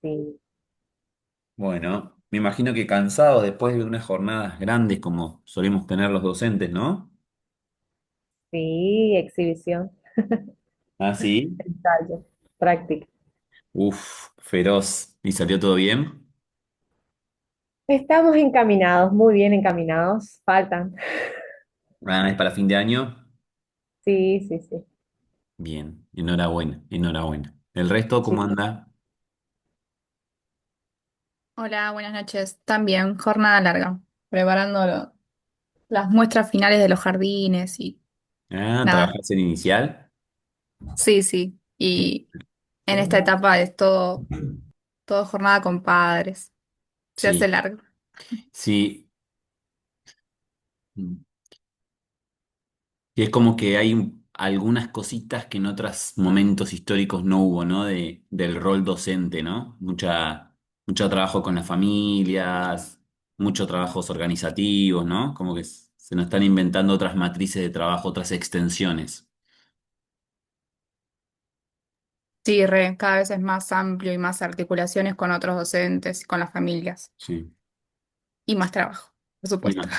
Sí, Bueno, me imagino que cansado después de unas jornadas grandes como solemos tener los docentes, ¿no? sí, exhibición, Ah, sí. ensayo, práctica. Uf, feroz. ¿Y salió todo bien? Estamos encaminados, muy bien encaminados, faltan. Ah, ¿es para fin de año? Sí, sí, sí. Bien, enhorabuena, enhorabuena. ¿El resto cómo Sí. anda? Hola, buenas noches. También, jornada larga, preparando las muestras finales de los jardines y Ah, nada. ¿trabajás en inicial? Sí, sí. Y en esta etapa es todo jornada con padres. Se hace Sí, largo. sí. Y es como que hay algunas cositas que en otros momentos históricos no hubo, ¿no? Del rol docente, ¿no? Mucho trabajo con las familias, muchos trabajos organizativos, ¿no? Como que se nos están inventando otras matrices de trabajo, otras extensiones. Sí, cada vez es más amplio y más articulaciones con otros docentes y con las familias. Sí. Y más trabajo, por Y supuesto. más.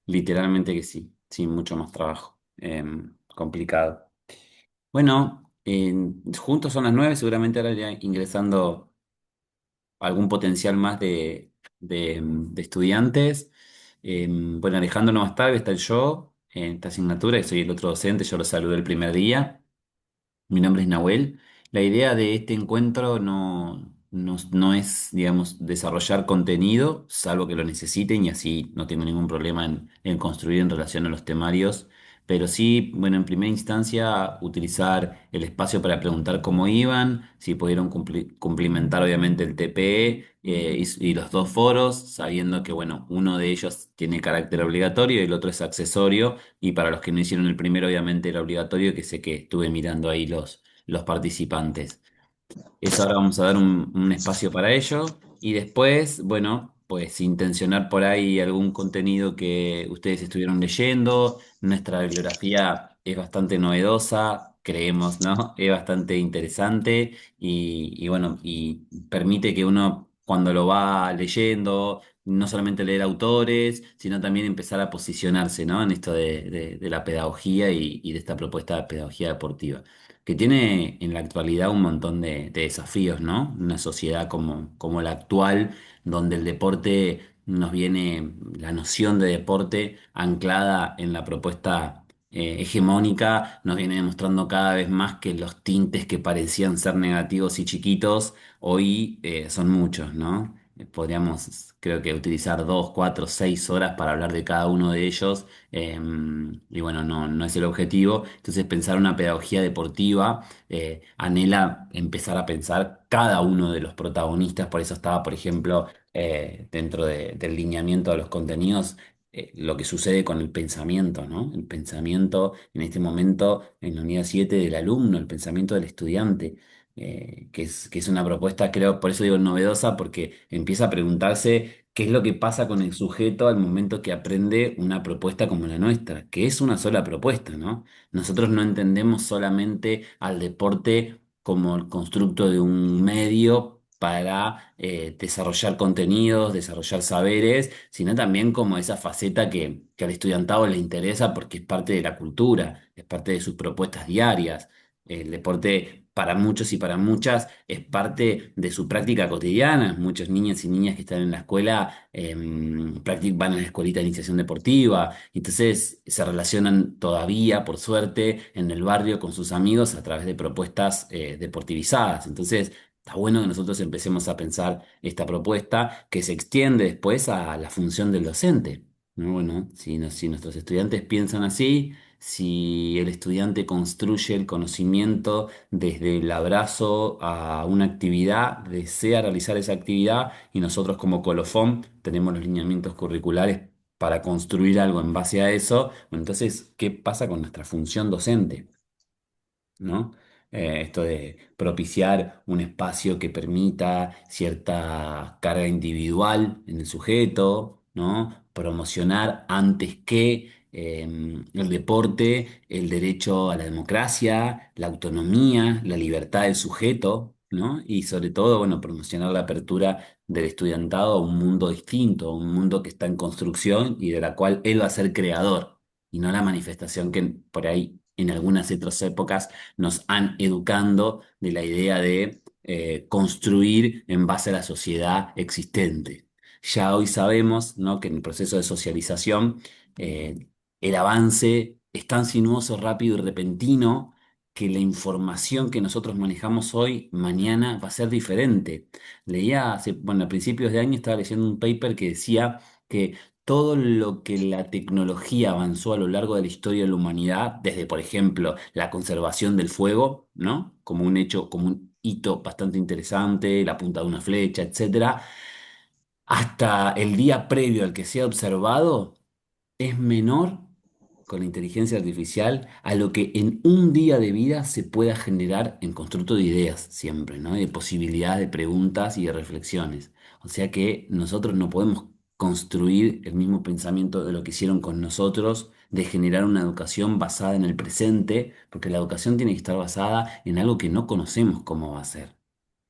Literalmente que sí. Sí, mucho más trabajo. Complicado. Bueno, juntos son las 9, seguramente ahora ya ingresando algún potencial más de estudiantes. Bueno, Alejandro no va a estar, está yo en esta asignatura, que soy el otro docente, yo lo saludé el primer día. Mi nombre es Nahuel. La idea de este encuentro no es, digamos, desarrollar contenido, salvo que lo necesiten y así no tengo ningún problema en construir en relación a los temarios, pero sí, bueno, en primera instancia, utilizar el espacio para preguntar cómo iban, si pudieron cumplimentar obviamente el TPE y los dos foros, sabiendo que, bueno, uno de ellos tiene carácter obligatorio y el otro es accesorio y para los que no hicieron el primero, obviamente era obligatorio, que sé que estuve mirando ahí los participantes. Eso ahora vamos a dar un espacio para ello. Y después, bueno, pues intencionar por ahí algún contenido que ustedes estuvieron leyendo. Nuestra bibliografía es bastante novedosa, creemos, ¿no? Es bastante interesante y bueno, y permite que uno cuando lo va leyendo, no solamente leer autores, sino también empezar a posicionarse, ¿no? En esto de la pedagogía y de esta propuesta de pedagogía deportiva que tiene en la actualidad un montón de desafíos, ¿no? Una sociedad como la actual, donde el deporte nos viene, la noción de deporte anclada en la propuesta hegemónica, nos viene demostrando cada vez más que los tintes que parecían ser negativos y chiquitos, hoy son muchos, ¿no? Podríamos, creo que, utilizar 2, 4, 6 horas para hablar de cada uno de ellos y bueno, no es el objetivo. Entonces, pensar una pedagogía deportiva anhela empezar a pensar cada uno de los protagonistas. Por eso estaba, por ejemplo, dentro del lineamiento de los contenidos, lo que sucede con el pensamiento, ¿no? El pensamiento en este momento en la unidad 7 del alumno, el pensamiento del estudiante. Que es una propuesta, creo, por eso digo novedosa, porque empieza a preguntarse qué es lo que pasa con el sujeto al momento que aprende una propuesta como la nuestra, que es una sola propuesta, ¿no? Nosotros no entendemos solamente al deporte como el constructo de un medio para desarrollar contenidos, desarrollar saberes, sino también como esa faceta que al estudiantado le interesa porque es parte de la cultura, es parte de sus propuestas diarias. El deporte para muchos y para muchas es parte de su práctica cotidiana. Muchos niños y niñas que están en la escuela van a la escuelita de iniciación deportiva, entonces se relacionan todavía, por suerte, en el barrio con sus amigos a través de propuestas deportivizadas. Entonces, está bueno que nosotros empecemos a pensar esta propuesta que se extiende después a la función del docente, ¿no? Bueno, si nuestros estudiantes piensan así, si el estudiante construye el conocimiento desde el abrazo a una actividad, desea realizar esa actividad y nosotros como colofón tenemos los lineamientos curriculares para construir algo en base a eso, bueno, entonces, ¿qué pasa con nuestra función docente? ¿No? Esto de propiciar un espacio que permita cierta carga individual en el sujeto, ¿no? Promocionar antes que el deporte, el derecho a la democracia, la autonomía, la libertad del sujeto. ¿no? Y sobre todo, bueno, promocionar la apertura del estudiantado a un mundo distinto, a un mundo que está en construcción y de la cual él va a ser creador, y no la manifestación que por ahí en algunas otras épocas nos han educando de la idea de construir en base a la sociedad existente. Ya hoy sabemos, ¿no?, que en el proceso de socialización el avance es tan sinuoso, rápido y repentino que la información que nosotros manejamos hoy, mañana va a ser diferente. Leía hace, bueno, a principios de año estaba leyendo un paper que decía que todo lo que la tecnología avanzó a lo largo de la historia de la humanidad, desde, por ejemplo, la conservación del fuego, ¿no? Como un hecho, como un hito bastante interesante, la punta de una flecha, etcétera, hasta el día previo al que se ha observado es menor con la inteligencia artificial a lo que en un día de vida se pueda generar en constructo de ideas siempre, ¿no? Y de posibilidades de preguntas y de reflexiones. O sea que nosotros no podemos construir el mismo pensamiento de lo que hicieron con nosotros, de generar una educación basada en el presente, porque la educación tiene que estar basada en algo que no conocemos cómo va a ser.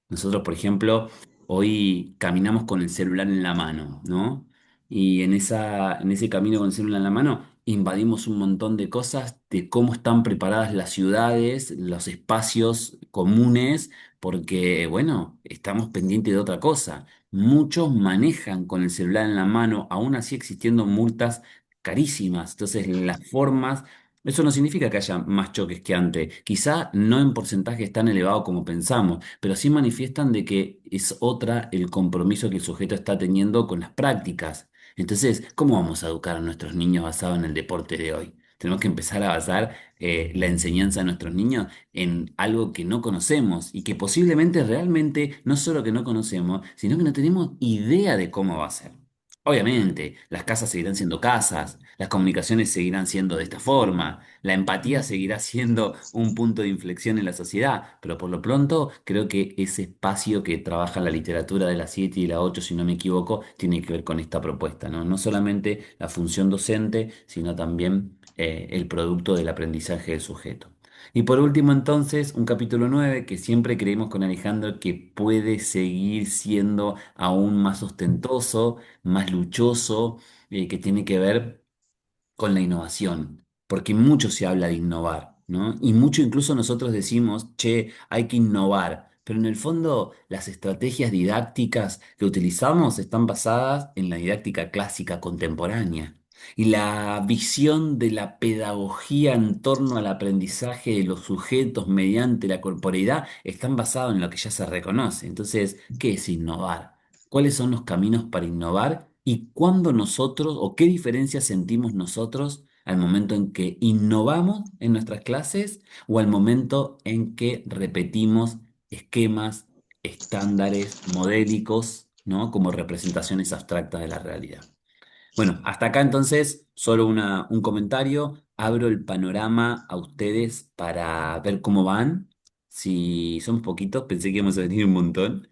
Nosotros, por ejemplo, hoy caminamos con el celular en la mano, ¿no? Y en ese camino con el celular en la mano invadimos un montón de cosas de cómo están preparadas las ciudades, los espacios comunes, porque, bueno, estamos pendientes de otra cosa. Muchos manejan con el celular en la mano, aún así existiendo multas carísimas. Entonces, las formas... Eso no significa que haya más choques que antes. Quizá no en porcentajes tan elevados como pensamos, pero sí manifiestan de que es otra el compromiso que el sujeto está teniendo con las prácticas. Entonces, ¿cómo vamos a educar a nuestros niños basado en el deporte de hoy? Tenemos que empezar a basar la enseñanza de nuestros niños en algo que no conocemos y que posiblemente realmente no solo que no conocemos, sino que no tenemos idea de cómo va a ser. Obviamente, las casas seguirán siendo casas, las comunicaciones seguirán siendo de esta forma, la empatía seguirá siendo un punto de inflexión en la sociedad, pero por lo pronto creo que ese espacio que trabaja la literatura de las 7 y la 8, si no me equivoco, tiene que ver con esta propuesta, ¿no? No solamente la función docente, sino también el producto del aprendizaje del sujeto. Y por último, entonces, un capítulo 9 que siempre creemos con Alejandro que puede seguir siendo aún más ostentoso, más luchoso, que tiene que ver con la innovación, porque mucho se habla de innovar, ¿no? Y mucho incluso nosotros decimos, che, hay que innovar, pero en el fondo las estrategias didácticas que utilizamos están basadas en la didáctica clásica contemporánea. Y la visión de la pedagogía en torno al aprendizaje de los sujetos mediante la corporeidad están basados en lo que ya se reconoce. Entonces, ¿qué es innovar? ¿Cuáles son los caminos para innovar y cuándo nosotros o qué diferencias sentimos nosotros al momento en que innovamos en nuestras clases o al momento en que repetimos esquemas, estándares modélicos, ¿no? Como representaciones abstractas de la realidad? Bueno, hasta acá entonces, solo un comentario. Abro el panorama a ustedes para ver cómo van. Si somos poquitos, pensé que íbamos a venir un montón.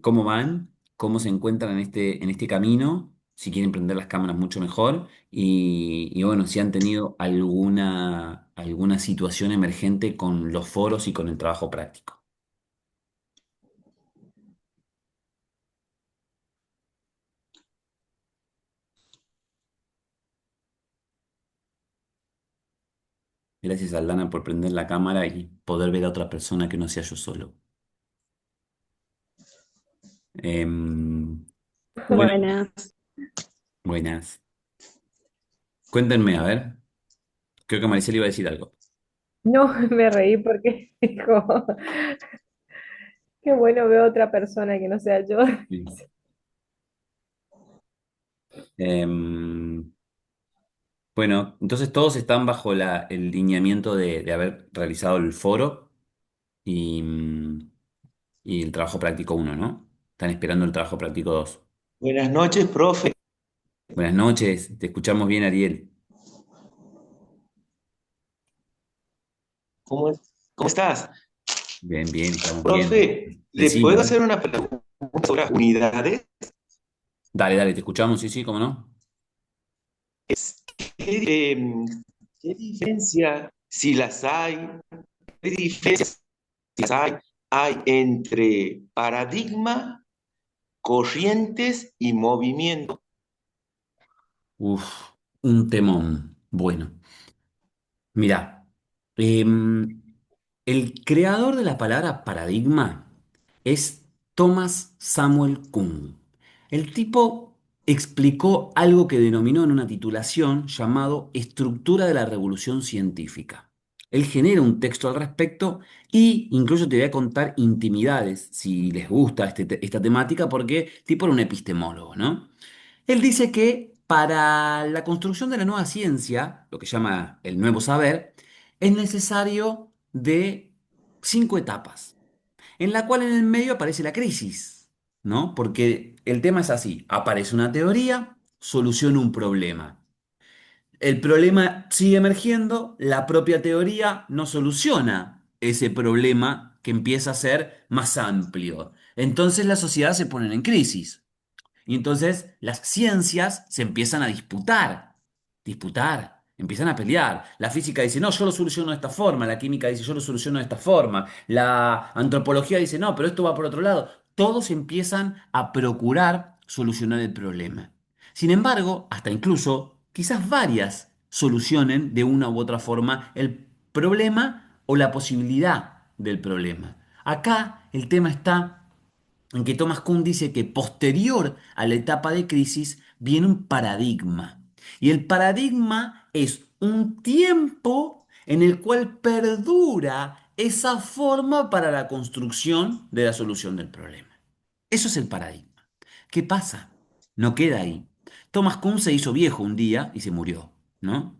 ¿Cómo van? ¿Cómo se encuentran en este camino? Si quieren prender las cámaras, mucho mejor. Y bueno, si han tenido alguna situación emergente con los foros y con el trabajo práctico. Gracias, Aldana, por prender la cámara y poder ver a otra persona que no sea yo solo. Em, bueno, Buenas. buenas. Cuéntenme, a ver. Creo que Maricel iba a decir algo. No, me reí porque dijo, qué bueno veo otra persona que no sea yo. Sí. Em, bueno, entonces todos están bajo el lineamiento de haber realizado el foro y, y el trabajo práctico uno, ¿no? Están esperando el trabajo práctico 2. Buenas noches, profe. Buenas noches, te escuchamos bien, Ariel. ¿Cómo estás? Bien, bien, estamos bien. Profe, ¿le Decime, a puedo ver. hacer una pregunta sobre las unidades? Dale, dale, te escuchamos, sí, sí, cómo no. ¿Qué, qué diferencia, si las hay, qué diferencias si las hay hay entre paradigma, corrientes y movimiento? Uf, un temón. Bueno, mira, el creador de la palabra paradigma es Thomas Samuel Kuhn. El tipo explicó algo que denominó en una titulación llamado Estructura de la Revolución Científica. Él genera un texto al respecto y incluso te voy a contar intimidades, si les gusta esta temática, porque tipo era un epistemólogo, ¿no? Él dice que para la construcción de la nueva ciencia, lo que llama el nuevo saber, es necesario de 5 etapas, en la cual en el medio aparece la crisis, ¿no? Porque el tema es así, aparece una teoría, soluciona un problema. El problema sigue emergiendo, la propia teoría no soluciona ese problema que empieza a ser más amplio. Entonces la sociedad se pone en crisis. Y entonces las ciencias se empiezan a disputar, empiezan a pelear. La física dice, no, yo lo soluciono de esta forma, la química dice, yo lo soluciono de esta forma, la antropología dice, no, pero esto va por otro lado. Todos empiezan a procurar solucionar el problema. Sin embargo, hasta incluso, quizás varias solucionen de una u otra forma el problema o la posibilidad del problema. Acá el tema está en que Thomas Kuhn dice que posterior a la etapa de crisis viene un paradigma. Y el paradigma es un tiempo en el cual perdura esa forma para la construcción de la solución del problema. Eso es el paradigma. ¿Qué pasa? No queda ahí. Thomas Kuhn se hizo viejo un día y se murió, ¿no?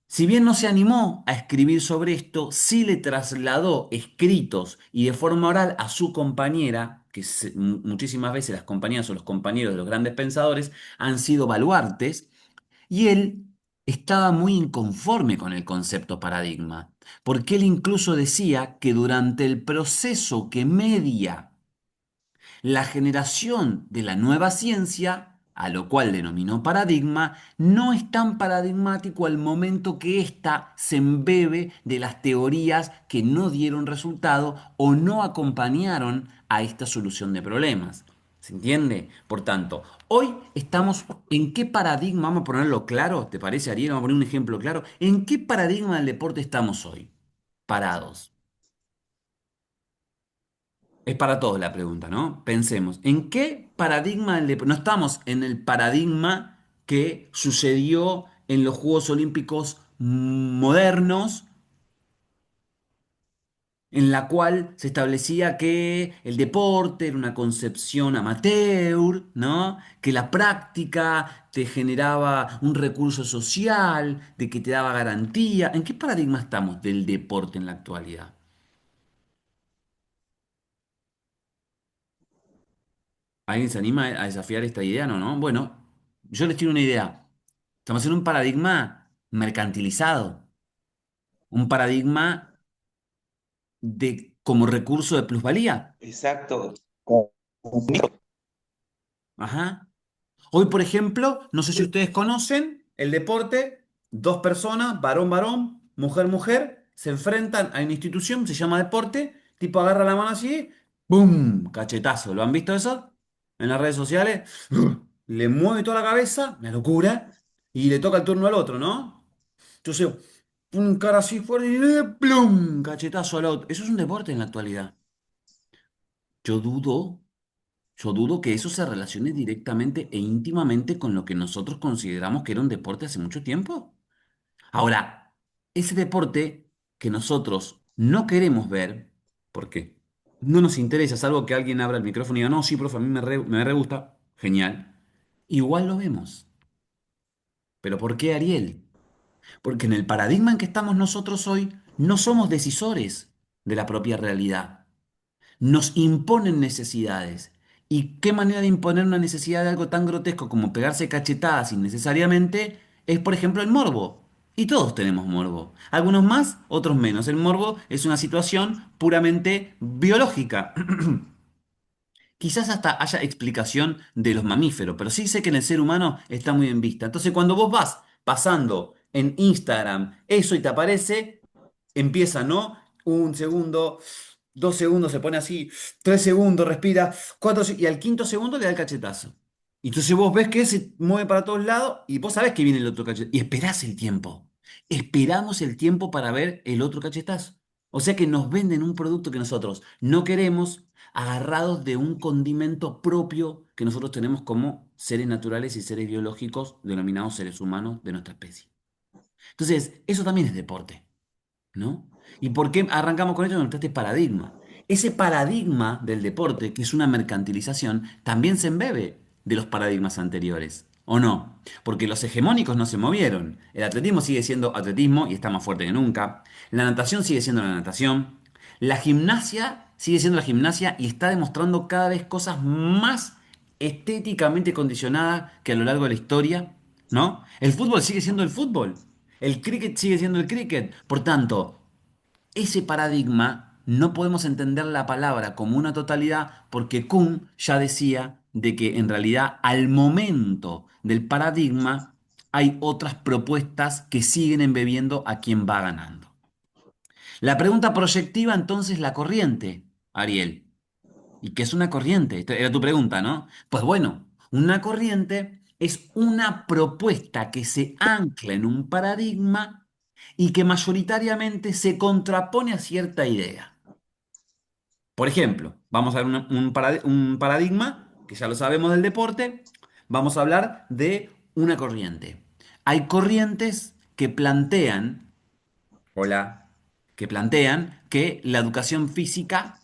Si bien no se animó a escribir sobre esto, sí le trasladó escritos y de forma oral a su compañera, que muchísimas veces las compañeras o los compañeros de los grandes pensadores han sido baluartes, y él estaba muy inconforme con el concepto paradigma, porque él incluso decía que durante el proceso que media la generación de la nueva ciencia, a lo cual denominó paradigma, no es tan paradigmático al momento que ésta se embebe de las teorías que no dieron resultado o no acompañaron a esta solución de problemas. ¿Se entiende? Por tanto, hoy estamos en qué paradigma, vamos a ponerlo claro, ¿te parece, Ariel? Vamos a poner un ejemplo claro. ¿En qué paradigma del deporte estamos hoy? Parados. Es para todos la pregunta, ¿no? Pensemos, ¿en qué paradigma no estamos en el paradigma que sucedió en los Juegos Olímpicos modernos, en la cual se establecía que el deporte era una concepción amateur, ¿no? Que la práctica te generaba un recurso social, de que te daba garantía? ¿En qué paradigma estamos del deporte en la actualidad? ¿Alguien se anima a desafiar esta idea? No, ¿no? Bueno, yo les tiro una idea. Estamos en un paradigma mercantilizado, un paradigma de como recurso de plusvalía. Exacto. Ajá. Hoy, por ejemplo, no sé si ustedes conocen el deporte, dos personas, varón, varón, mujer, mujer, se enfrentan a una institución, se llama deporte, tipo agarra la mano así, ¡pum! Cachetazo. ¿Lo han visto eso? En las redes sociales, le mueve toda la cabeza, una locura, y le toca el turno al otro, ¿no? Entonces, un cara así fuerte y ¡plum! Cachetazo al otro. Eso es un deporte en la actualidad. Yo dudo. Yo dudo que eso se relacione directamente e íntimamente con lo que nosotros consideramos que era un deporte hace mucho tiempo. Ahora, ese deporte que nosotros no queremos ver, porque no nos interesa, salvo que alguien abra el micrófono y diga, no, sí, profe, a mí me re gusta, genial. Igual lo vemos. ¿Pero por qué, Ariel? Porque en el paradigma en que estamos nosotros hoy, no somos decisores de la propia realidad. Nos imponen necesidades. ¿Y qué manera de imponer una necesidad de algo tan grotesco como pegarse cachetadas innecesariamente? Es, por ejemplo, el morbo. Y todos tenemos morbo. Algunos más, otros menos. El morbo es una situación puramente biológica. Quizás hasta haya explicación de los mamíferos, pero sí sé que en el ser humano está muy en vista. Entonces, cuando vos vas pasando en Instagram eso y te aparece, empieza, ¿no? Un segundo. 2 segundos se pone así, 3 segundos, respira, y al quinto segundo le da el cachetazo. Y entonces vos ves que se mueve para todos lados y vos sabés que viene el otro cachetazo. Y esperás el tiempo. Esperamos el tiempo para ver el otro cachetazo. O sea que nos venden un producto que nosotros no queremos, agarrados de un condimento propio que nosotros tenemos como seres naturales y seres biológicos denominados seres humanos de nuestra especie. Entonces, eso también es deporte. ¿No? ¿Y por qué arrancamos con esto? Este paradigma. Ese paradigma del deporte, que es una mercantilización, también se embebe de los paradigmas anteriores, ¿o no? Porque los hegemónicos no se movieron. El atletismo sigue siendo atletismo y está más fuerte que nunca. La natación sigue siendo la natación. La gimnasia sigue siendo la gimnasia y está demostrando cada vez cosas más estéticamente condicionadas que a lo largo de la historia, ¿no? El fútbol sigue siendo el fútbol. El cricket sigue siendo el cricket. Por tanto, ese paradigma no podemos entender la palabra como una totalidad porque Kuhn ya decía de que en realidad al momento del paradigma hay otras propuestas que siguen embebiendo a quien va ganando. La pregunta proyectiva entonces la corriente, Ariel. ¿Y qué es una corriente? Esta era tu pregunta, ¿no? Pues bueno, una corriente es una propuesta que se ancla en un paradigma y que mayoritariamente se contrapone a cierta idea. Por ejemplo, vamos a ver un paradigma, que ya lo sabemos del deporte, vamos a hablar de una corriente. Hay corrientes que plantean, hola, que plantean que la educación física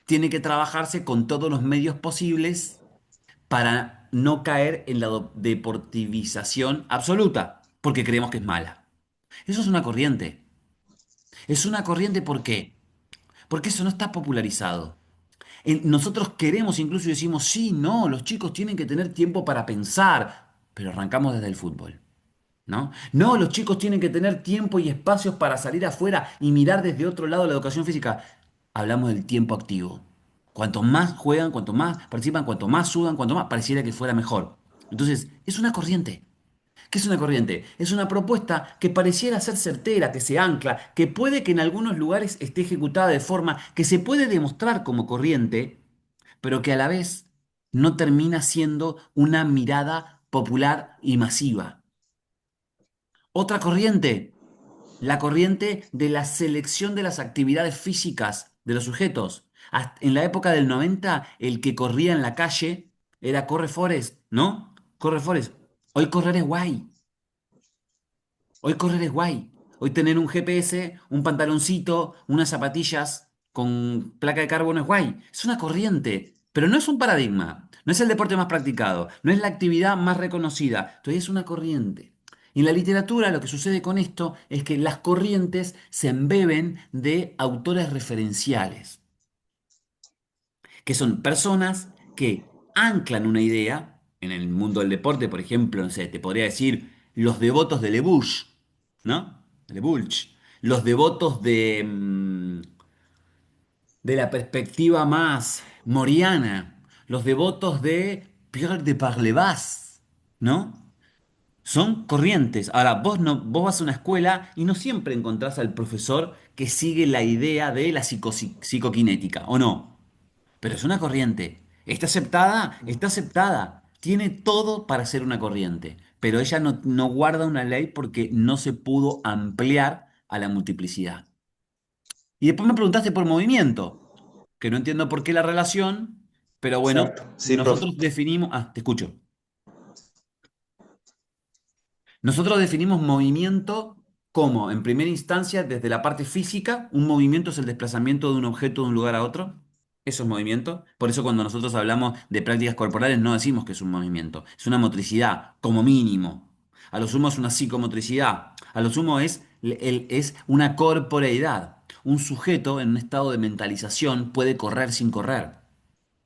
tiene que trabajarse con todos los medios posibles para no caer en la deportivización absoluta, porque creemos que es mala. Eso es una corriente. Es una corriente ¿por qué? Porque eso no está popularizado. Nosotros queremos incluso y decimos, sí, no, los chicos tienen que tener tiempo para pensar, pero arrancamos desde el fútbol. ¿No? No, los chicos tienen que tener tiempo y espacios para salir afuera y mirar desde otro lado la educación física. Hablamos del tiempo activo. Cuanto más juegan, cuanto más participan, cuanto más sudan, cuanto más pareciera que fuera mejor. Entonces, es una corriente. ¿Qué es una corriente? Es una propuesta que pareciera ser certera, que se ancla, que puede que en algunos lugares esté ejecutada de forma que se puede demostrar como corriente, pero que a la vez no termina siendo una mirada popular y masiva. Otra corriente, la corriente de la selección de las actividades físicas de los sujetos. En la época del 90, el que corría en la calle era corre Forest, ¿no? Corre Forest. Hoy correr es guay. Hoy correr es guay. Hoy tener un GPS, un pantaloncito, unas zapatillas con placa de carbono es guay. Es una corriente, pero no es un paradigma. No es el deporte más practicado. No es la actividad más reconocida. Entonces es una corriente. Y en la literatura lo que sucede con esto es que las corrientes se embeben de autores referenciales que son personas que anclan una idea en el mundo del deporte, por ejemplo, no sé, te podría decir los devotos de Le Bouche, ¿no? Le Bouche. Los devotos de la perspectiva más moriana, los devotos de Pierre de Parlevas, ¿no? Son corrientes. Ahora, vos, no, vos vas a una escuela y no siempre encontrás al profesor que sigue la idea de la psicoquinética, ¿o no? Pero es una corriente. ¿Está aceptada? Está aceptada. Tiene todo para ser una corriente. Pero ella no guarda una ley porque no se pudo ampliar a la multiplicidad. Y después me preguntaste por movimiento, que no entiendo por qué la relación, pero bueno, Exacto. Sí, profe. nosotros definimos... Ah, te escucho. Nosotros definimos movimiento como, en primera instancia, desde la parte física, un movimiento es el desplazamiento de un objeto de un lugar a otro. Eso es movimiento. Por eso cuando nosotros hablamos de prácticas corporales no decimos que es un movimiento. Es una motricidad, como mínimo. A lo sumo es una psicomotricidad. A lo sumo es una corporeidad. Un sujeto en un estado de mentalización puede correr sin correr.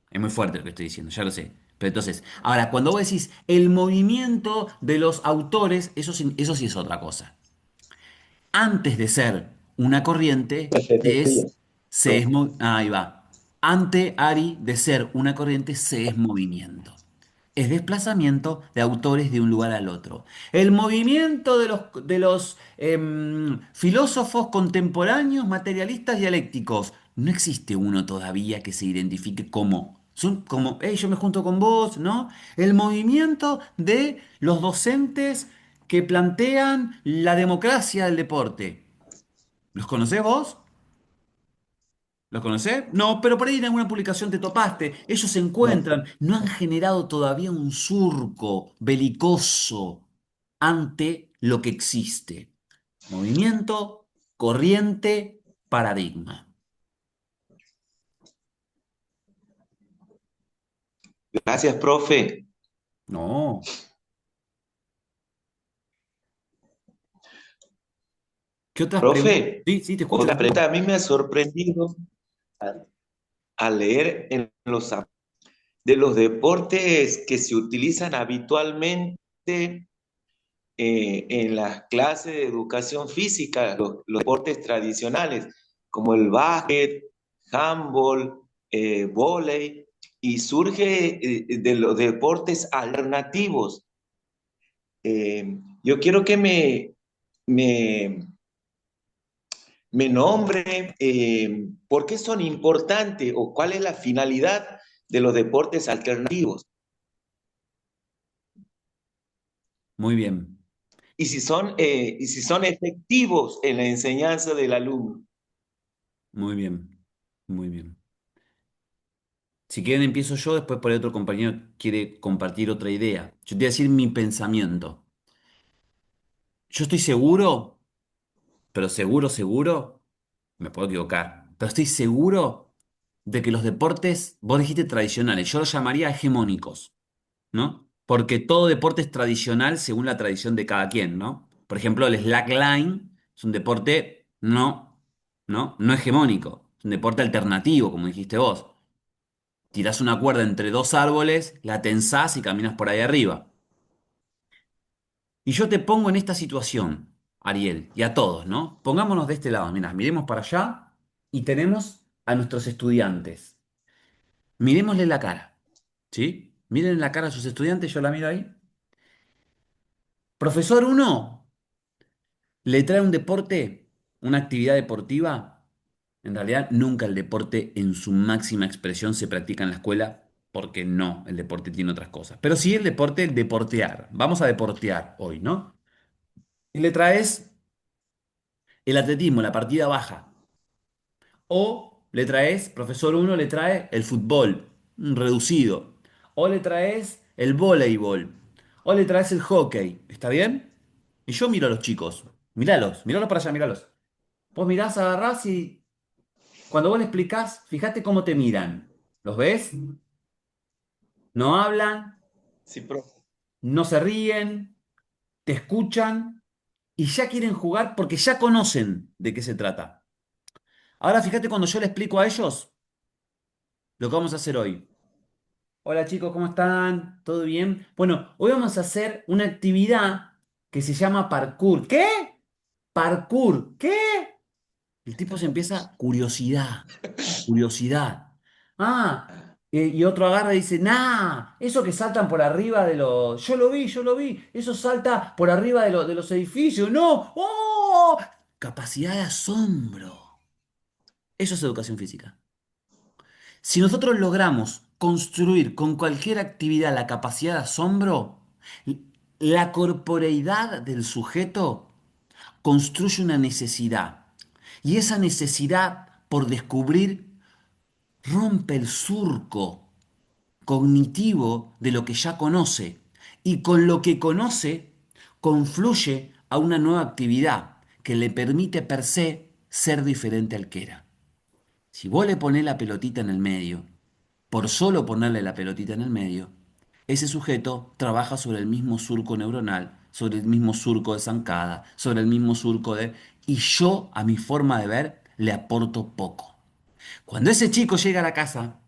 Es muy fuerte lo que estoy diciendo, ya lo sé. Pero entonces, ahora, cuando vos decís el movimiento de los autores, eso sí es otra cosa. Antes de ser una corriente, La filosofía, profe. ahí va. Ante, Ari, de ser una corriente, se es movimiento. Es desplazamiento de autores de un lugar al otro. El movimiento de los filósofos contemporáneos materialistas dialécticos. no existe uno todavía que se identifique como, son como, hey, yo me junto con vos, ¿no? El movimiento de los docentes que plantean la democracia del deporte. ¿Los conocés vos? ¿Los conocés? No, pero por ahí en alguna publicación te topaste. Ellos se No. encuentran, no han generado todavía un surco belicoso ante lo que existe. Movimiento, corriente, paradigma. Gracias, profe. No. ¿Qué otras preguntas? Profe, Sí, sí, te escucho, te otra escucho. pregunta. A mí me ha sorprendido al leer en de los deportes que se utilizan habitualmente en las clases de educación física, los deportes tradicionales, como el básquet, handball, vóley, y surge de los deportes alternativos. Yo quiero que me, me nombre por qué son importantes o cuál es la finalidad de los deportes alternativos Muy bien, y si son efectivos en la enseñanza del alumno. muy bien, muy bien. Si quieren empiezo yo, después por ahí otro compañero quiere compartir otra idea. Yo te voy a decir mi pensamiento. Yo estoy seguro, pero seguro, seguro, me puedo equivocar, pero estoy seguro de que los deportes, vos dijiste tradicionales, yo los llamaría hegemónicos, ¿no? Porque todo deporte es tradicional según la tradición de cada quien, ¿no? Por ejemplo, el slackline es un deporte no hegemónico, es un deporte alternativo, como dijiste vos. Tirás una cuerda entre dos árboles, la tensás y caminas por ahí arriba. Y yo te pongo en esta situación, Ariel, y a todos, ¿no? Pongámonos de este lado, mirá, miremos para allá y tenemos a nuestros estudiantes. Miremosle la cara, ¿sí? Miren la cara a sus estudiantes, yo la miro ahí. Profesor uno le trae un deporte, una actividad deportiva. En realidad, nunca el deporte en su máxima expresión se practica en la escuela, porque no, el deporte tiene otras cosas. Pero sí el deporte, el deportear. Vamos a deportear hoy, ¿no? Y le traes el atletismo, la partida baja. O le traes, profesor uno le trae el fútbol, reducido. O le traes el voleibol. O le traes el hockey. ¿Está bien? Y yo miro a los chicos. Míralos, míralos para allá, míralos. Vos mirás, agarrás y cuando vos le explicás, fíjate cómo te miran. ¿Los ves? No hablan, Sí, profe. no se ríen, te escuchan y ya quieren jugar porque ya conocen de qué se trata. Ahora fíjate cuando yo le explico a ellos lo que vamos a hacer hoy. Hola chicos, ¿cómo están? ¿Todo bien? Bueno, hoy vamos a hacer una actividad que se llama parkour. ¿Qué? Parkour. ¿Qué? El tipo se empieza curiosidad, curiosidad. Ah, y otro agarra y dice, nah, eso que saltan por arriba de los... yo lo vi, eso salta por arriba de los edificios, no, ¡oh! Capacidad de asombro. Eso es educación física. Si nosotros logramos construir con cualquier actividad la capacidad de asombro, la corporeidad del sujeto construye una necesidad. Y esa necesidad por descubrir rompe el surco cognitivo de lo que ya conoce. Y con lo que conoce confluye a una nueva actividad que le permite per se ser diferente al que era. Si vos le ponés la pelotita en el medio, por solo ponerle la pelotita en el medio, ese sujeto trabaja sobre el mismo surco neuronal, sobre el mismo surco de zancada, sobre el mismo surco de... Y yo, a mi forma de ver, le aporto poco. Cuando ese chico llega a la casa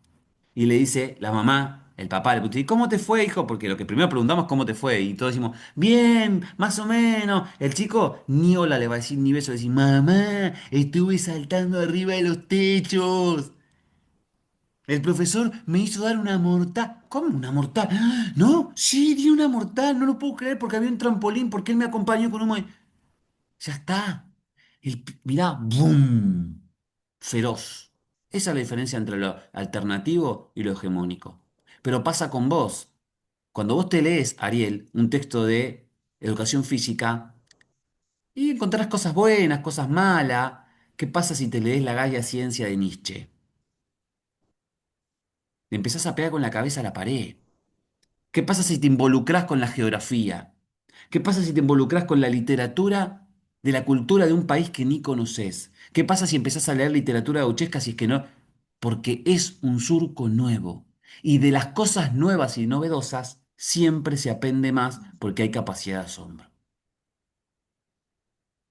y le dice la mamá, el papá, le dice, ¿cómo te fue, hijo? Porque lo que primero preguntamos es cómo te fue y todos decimos, bien, más o menos. El chico ni hola le va a decir, ni beso, le va a decir, mamá, estuve saltando arriba de los techos. El profesor me hizo dar una mortal. ¿Cómo una mortal? ¡Ah! No, sí, di una mortal, no lo puedo creer porque había un trampolín, porque él me acompañó con un... Ya está. Mirá, ¡boom! Feroz. Esa es la diferencia entre lo alternativo y lo hegemónico. Pero pasa con vos. Cuando vos te lees, Ariel, un texto de educación física, y encontrarás cosas buenas, cosas malas. ¿Qué pasa si te lees La Gaia Ciencia de Nietzsche? Te empezás a pegar con la cabeza a la pared. ¿Qué pasa si te involucras con la geografía? ¿Qué pasa si te involucras con la literatura de la cultura de un país que ni conoces? ¿Qué pasa si empezás a leer literatura gauchesca si es que no? Porque es un surco nuevo. Y de las cosas nuevas y novedosas siempre se aprende más porque hay capacidad de asombro.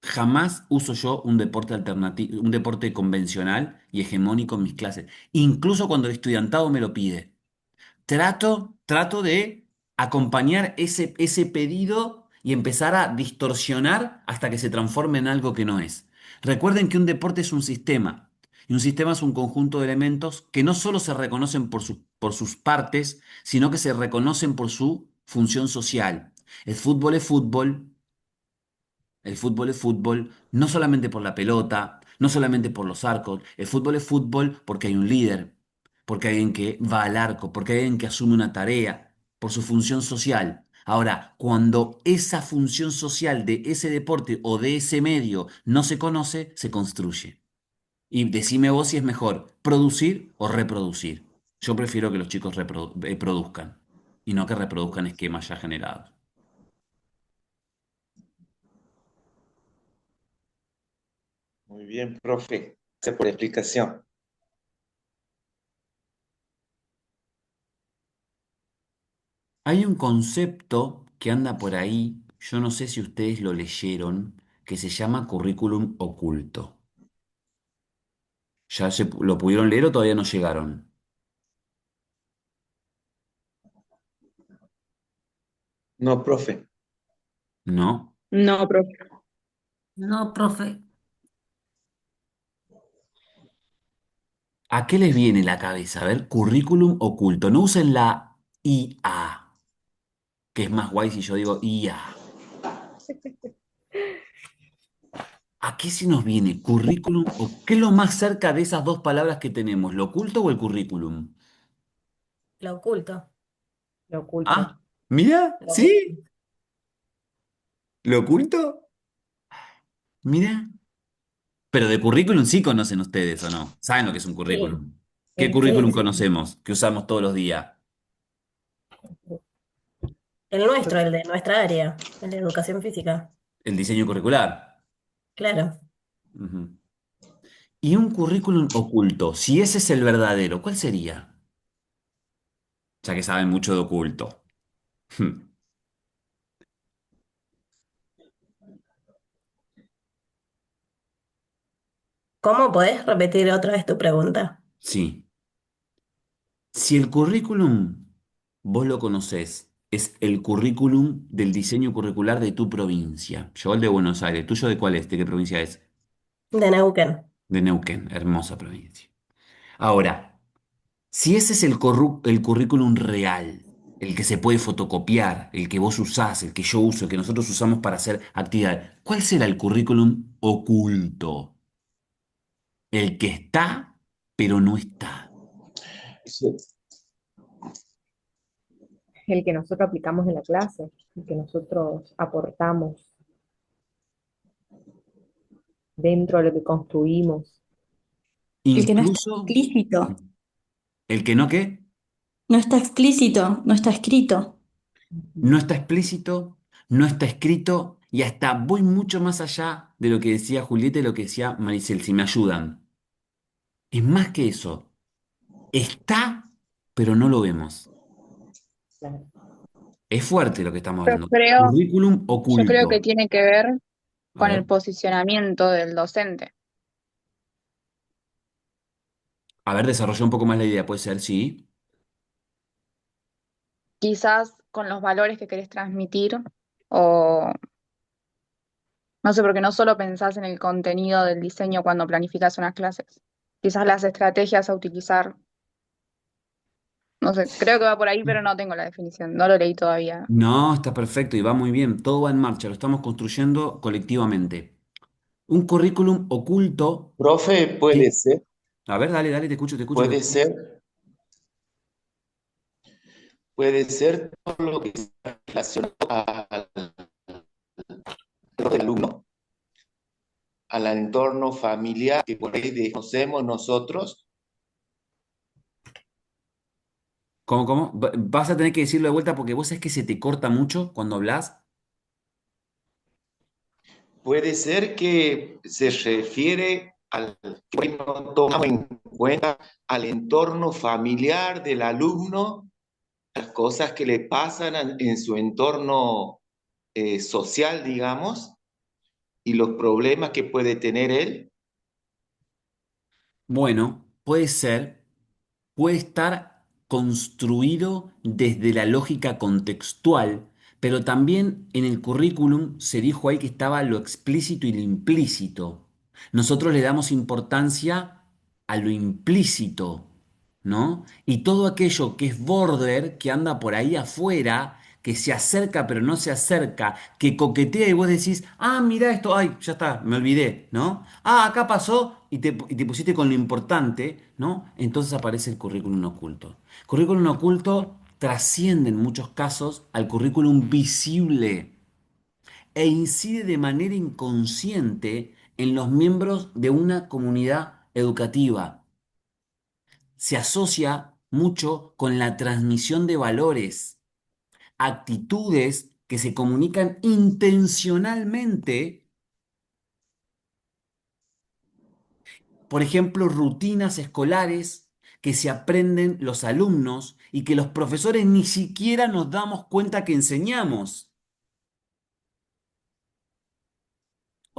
Jamás uso yo un deporte alternativo, un deporte convencional y hegemónico en mis clases. Incluso cuando el estudiantado me lo pide. Trato de acompañar ese pedido y empezar a distorsionar hasta que se transforme en algo que no es. Recuerden que un deporte es un sistema, y un sistema es un conjunto de elementos que no solo se reconocen por sus partes, sino que se reconocen por su función social. El fútbol es fútbol, el fútbol es fútbol, no solamente por la pelota, no solamente por los arcos. El fútbol es fútbol porque hay un líder, porque hay alguien que va al arco, porque hay alguien que asume una tarea, por su función social. Ahora, cuando esa función social de ese deporte o de ese medio no se conoce, se construye. Y decime vos si es mejor producir o reproducir. Yo prefiero que los chicos produzcan y no que reproduzcan esquemas ya generados. Muy bien, profe. Gracias por la explicación. Hay un concepto que anda por ahí, yo no sé si ustedes lo leyeron, que se llama currículum oculto. ¿Lo pudieron leer o todavía no llegaron? No, profe. ¿No? No, profe. No, profe. ¿A qué les viene la cabeza? A ver, currículum oculto. No usen la IA, que es más guay si yo digo IA. ¿A qué se nos viene? ¿Currículum o qué es lo más cerca de esas dos palabras que tenemos? ¿Lo oculto o el currículum? Lo oculto. Lo oculto. Ah, mira, Lo ¿sí? oculto. ¿Lo oculto? Mira. Pero de currículum sí conocen ustedes, ¿o no? ¿Saben lo que es un Sí, currículum? ¿Qué Sí. sí, currículum sí. conocemos? Que usamos todos los días. El nuestro, el de nuestra área, el de educación física. El diseño curricular. Claro. Ujú. Y un currículum oculto, si ese es el verdadero, ¿cuál sería? Ya que saben mucho de oculto. ¿Cómo podés repetir otra vez tu pregunta? Sí. Si el currículum, vos lo conocés, es el currículum del diseño curricular de tu provincia. Yo el de Buenos Aires. ¿Tuyo de cuál es? ¿De qué provincia es? De Neuquén. De Neuquén, hermosa provincia. Ahora, si ese es el currículum real, el que se puede fotocopiar, el que vos usás, el que yo uso, el que nosotros usamos para hacer actividades, ¿cuál será el currículum oculto? El que está, pero no está. Sí. El que nosotros aplicamos en la clase, el que nosotros aportamos dentro de lo que construimos. El que no está Incluso explícito, el que no qué, no está explícito, no está escrito. Ujú. no está explícito, no está escrito y hasta voy mucho más allá de lo que decía Julieta y lo que decía Maricel, si me ayudan. Es más que eso, está, pero no lo vemos. Claro. Es fuerte lo que estamos Yo hablando. creo, Currículum yo creo que oculto. tiene que ver A con ver, el posicionamiento del docente. desarrolla un poco más la idea, puede ser, sí. Quizás con los valores que querés transmitir, o no sé, porque no solo pensás en el contenido del diseño cuando planificas unas clases. Quizás las estrategias a utilizar, no sé, creo que va por ahí, pero no tengo la definición, no lo leí todavía. No, está perfecto y va muy bien. Todo va en marcha, lo estamos construyendo colectivamente. Un currículum oculto. Profe, puede Sí, ser. A ver, dale, dale, te escucho, te escucho, te Puede escucho. ser, puede ser todo lo que está relacionado del alumno, al entorno familiar que por ahí desconocemos nosotros. ¿Cómo? Vas a tener que decirlo de vuelta porque vos sabés que se te corta mucho cuando hablas. Puede ser que se refiere al que hoy no tomamos en cuenta al entorno familiar del alumno, las cosas que le pasan en su entorno social, digamos, y los problemas que puede tener él. Bueno, puede ser, puede estar construido desde la lógica contextual, pero también en el currículum se dijo ahí que estaba lo explícito y lo implícito. Nosotros le damos importancia a lo implícito, ¿no? Y todo aquello que es border, que anda por ahí afuera, que se acerca pero no se acerca, que coquetea y vos decís, ah, mira esto, ay, ya está, me olvidé, ¿no? Ah, acá pasó y te pusiste con lo importante, ¿no? Entonces aparece el currículum oculto. Currículum oculto trasciende en muchos casos al currículum visible e incide de manera inconsciente en los miembros de una comunidad educativa. Se asocia mucho con la transmisión de valores, actitudes que se comunican intencionalmente, por ejemplo, rutinas escolares que se aprenden los alumnos y que los profesores ni siquiera nos damos cuenta que enseñamos.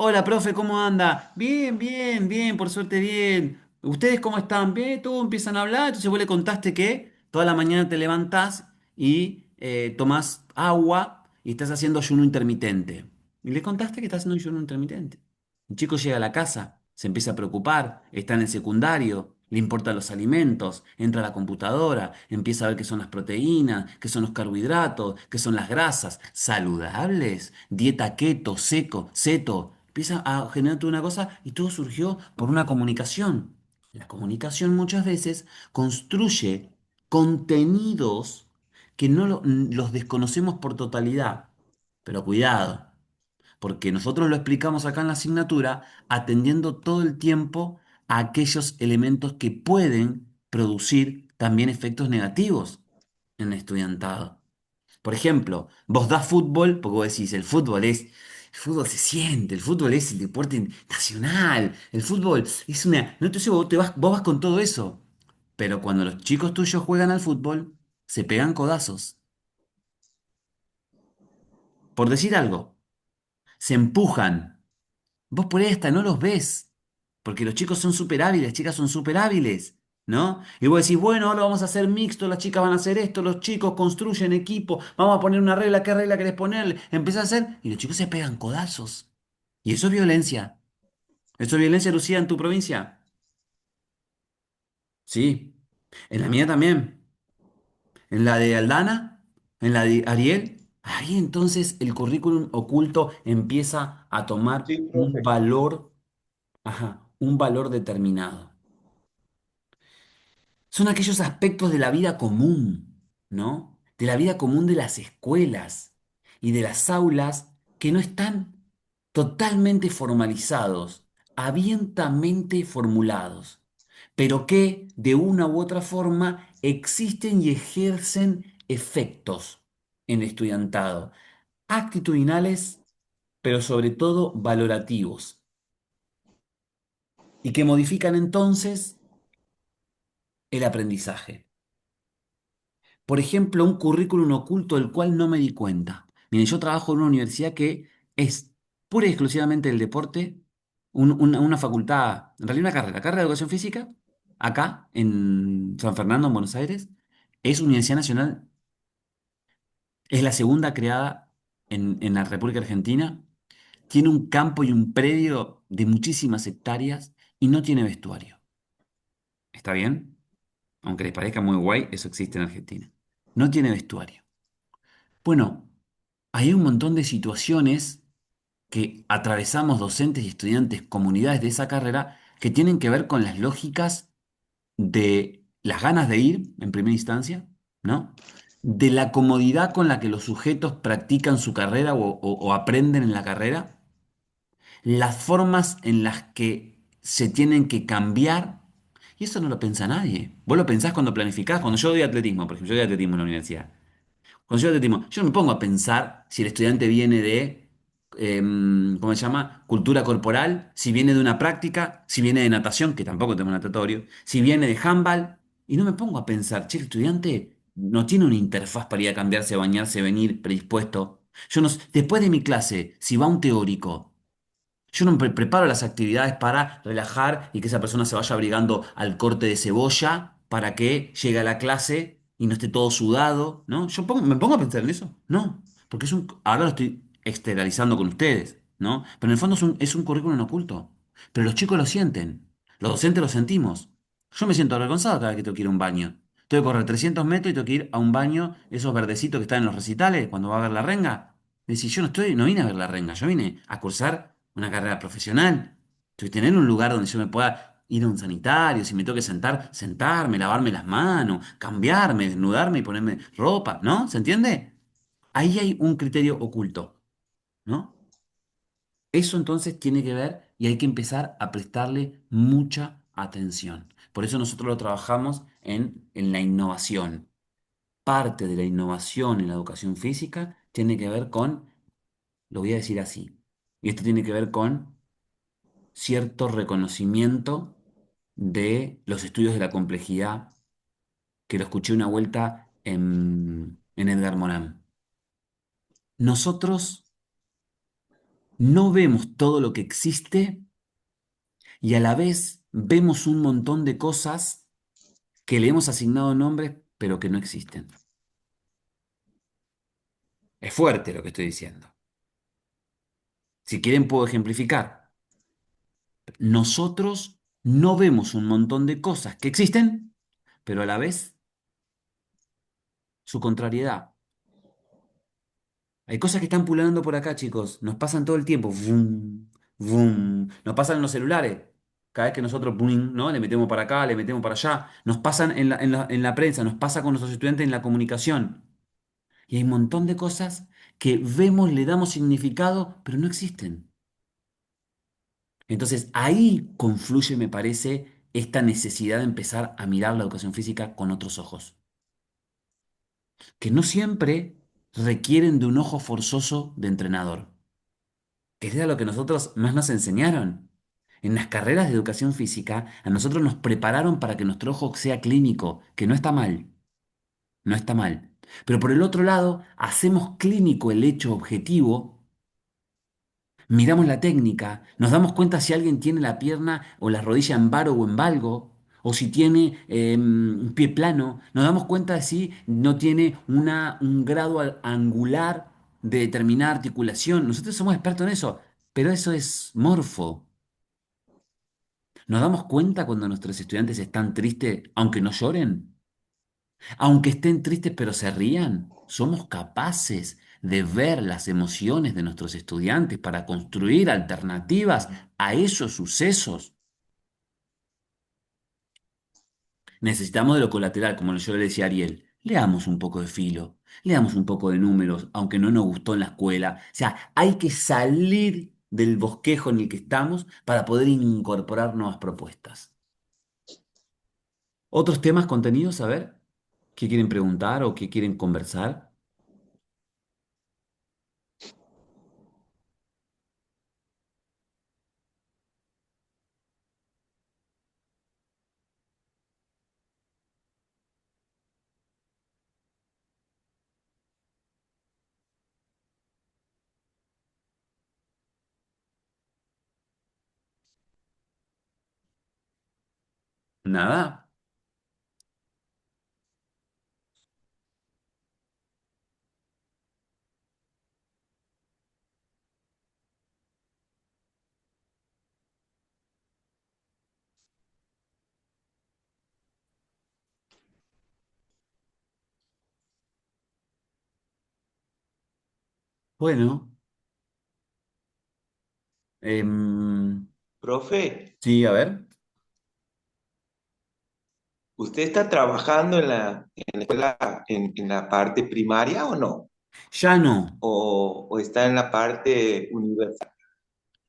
Hola, profe, ¿cómo anda? Bien, bien, bien, por suerte bien. ¿Ustedes cómo están? Bien, todos empiezan a hablar, entonces vos le contaste que toda la mañana te levantás y tomás agua y estás haciendo ayuno intermitente. Y le contaste que estás haciendo ayuno intermitente. El chico llega a la casa, se empieza a preocupar, está en el secundario, le importan los alimentos, entra a la computadora, empieza a ver qué son las proteínas, qué son los carbohidratos, qué son las grasas saludables, dieta keto, seco, ceto. Empieza a generar toda una cosa y todo surgió por una comunicación. La comunicación muchas veces construye contenidos que no los desconocemos por totalidad. Pero cuidado, porque nosotros lo explicamos acá en la asignatura atendiendo todo el tiempo a aquellos elementos que pueden producir también efectos negativos en el estudiantado. Por ejemplo, vos das fútbol, porque vos decís, el fútbol se siente, el fútbol es el deporte nacional, el fútbol es una... No te sé, vos vas con todo eso, pero cuando los chicos tuyos juegan al fútbol, se pegan codazos. Por decir algo, se empujan. Vos por ahí hasta no los ves, porque los chicos son súper hábiles, las chicas son súper hábiles, ¿no? Y vos decís, bueno, ahora vamos a hacer mixto, las chicas van a hacer esto, los chicos construyen equipo, vamos a poner una regla, ¿qué regla querés ponerle? Empezás a hacer, y los chicos se pegan codazos. Y eso es violencia. ¿Eso es violencia, Lucía, en tu provincia? Sí. En la mía también. En la de Aldana, en la de Ariel. Ahí entonces el currículum oculto empieza a tomar Sí, un profe. valor, ajá, un valor determinado. Son aquellos aspectos de la vida común, ¿no? De la vida común de las escuelas y de las aulas que no están totalmente formalizados, abiertamente formulados, pero que de una u otra forma existen y ejercen efectos en el estudiantado, actitudinales, pero sobre todo valorativos, y que modifican entonces el aprendizaje. Por ejemplo, un currículum oculto del cual no me di cuenta. Miren, yo trabajo en una universidad que es pura y exclusivamente del deporte, una facultad, en realidad una carrera de educación física, acá en San Fernando, en Buenos Aires. Es Universidad Nacional, es la segunda creada en la República Argentina. Tiene un campo y un predio de muchísimas hectáreas y no tiene vestuario. ¿Está bien? Aunque les parezca muy guay, eso existe en Argentina. No tiene vestuario. Bueno, hay un montón de situaciones que atravesamos docentes y estudiantes, comunidades de esa carrera, que tienen que ver con las lógicas de las ganas de ir, en primera instancia, ¿no? De la comodidad con la que los sujetos practican su carrera o aprenden en la carrera, las formas en las que se tienen que cambiar, y eso no lo piensa nadie. Vos lo pensás cuando planificás, cuando yo doy atletismo, por ejemplo, yo doy atletismo en la universidad. Cuando yo atletismo, yo no me pongo a pensar si el estudiante viene de, ¿cómo se llama? Cultura corporal, si viene de una práctica, si viene de natación, que tampoco tengo natatorio, si viene de handball, y no me pongo a pensar, che, el estudiante no tiene una interfaz para ir a cambiarse, bañarse, venir predispuesto. Yo no, después de mi clase, si va un teórico, yo no preparo las actividades para relajar y que esa persona se vaya abrigando al corte de cebolla para que llegue a la clase y no esté todo sudado, ¿no? Me pongo a pensar en eso, no, porque ahora lo estoy externalizando con ustedes, ¿no? Pero en el fondo es un currículum oculto, pero los chicos lo sienten, los docentes lo sentimos. Yo me siento avergonzado cada vez que tengo que ir a un baño. Tengo que correr 300 metros y tengo que ir a un baño, esos verdecitos que están en los recitales, cuando va a ver la renga. Es decir, no vine a ver la renga, yo vine a cursar una carrera profesional. Estoy tener un lugar donde yo me pueda ir a un sanitario, si me tengo que sentar, sentarme, lavarme las manos, cambiarme, desnudarme y ponerme ropa, ¿no? ¿Se entiende? Ahí hay un criterio oculto, ¿no? Eso entonces tiene que ver y hay que empezar a prestarle mucha atención. Por eso nosotros lo trabajamos en la innovación. Parte de la innovación en la educación física tiene que ver con, lo voy a decir así, y esto tiene que ver con cierto reconocimiento de los estudios de la complejidad, que lo escuché una vuelta en Edgar Morin. Nosotros no vemos todo lo que existe y a la vez vemos un montón de cosas que le hemos asignado nombres pero que no existen. Es fuerte lo que estoy diciendo. Si quieren puedo ejemplificar. Nosotros no vemos un montón de cosas que existen, pero a la vez su contrariedad. Hay cosas que están pululando por acá, chicos. Nos pasan todo el tiempo. Vum, vum. Nos pasan en los celulares. Cada vez que nosotros boing, ¿no? Le metemos para acá, le metemos para allá. Nos pasan en la prensa, nos pasa con nuestros estudiantes en la comunicación. Y hay un montón de cosas que vemos, le damos significado, pero no existen. Entonces ahí confluye, me parece, esta necesidad de empezar a mirar la educación física con otros ojos. Que no siempre requieren de un ojo forzoso de entrenador. Que era lo que nosotros más nos enseñaron. En las carreras de educación física, a nosotros nos prepararon para que nuestro ojo sea clínico, que no está mal, no está mal. Pero por el otro lado, hacemos clínico el hecho objetivo, miramos la técnica, nos damos cuenta si alguien tiene la pierna o la rodilla en varo o en valgo, o si tiene un pie plano, nos damos cuenta de si no tiene un grado angular de determinada articulación. Nosotros somos expertos en eso, pero eso es morfo. ¿Nos damos cuenta cuando nuestros estudiantes están tristes, aunque no lloren? Aunque estén tristes pero se rían. Somos capaces de ver las emociones de nuestros estudiantes para construir alternativas a esos sucesos. Necesitamos de lo colateral, como yo le decía a Ariel. Leamos un poco de filo, leamos un poco de números, aunque no nos gustó en la escuela. O sea, hay que salir del bosquejo en el que estamos para poder incorporar nuevas propuestas. ¿Otros temas, contenidos? A ver, ¿qué quieren preguntar o qué quieren conversar? Nada. Bueno, em, Profe, sí, a ver. ¿Usted está trabajando en la escuela, en la parte primaria o no? Ya no, O está en la parte universitaria?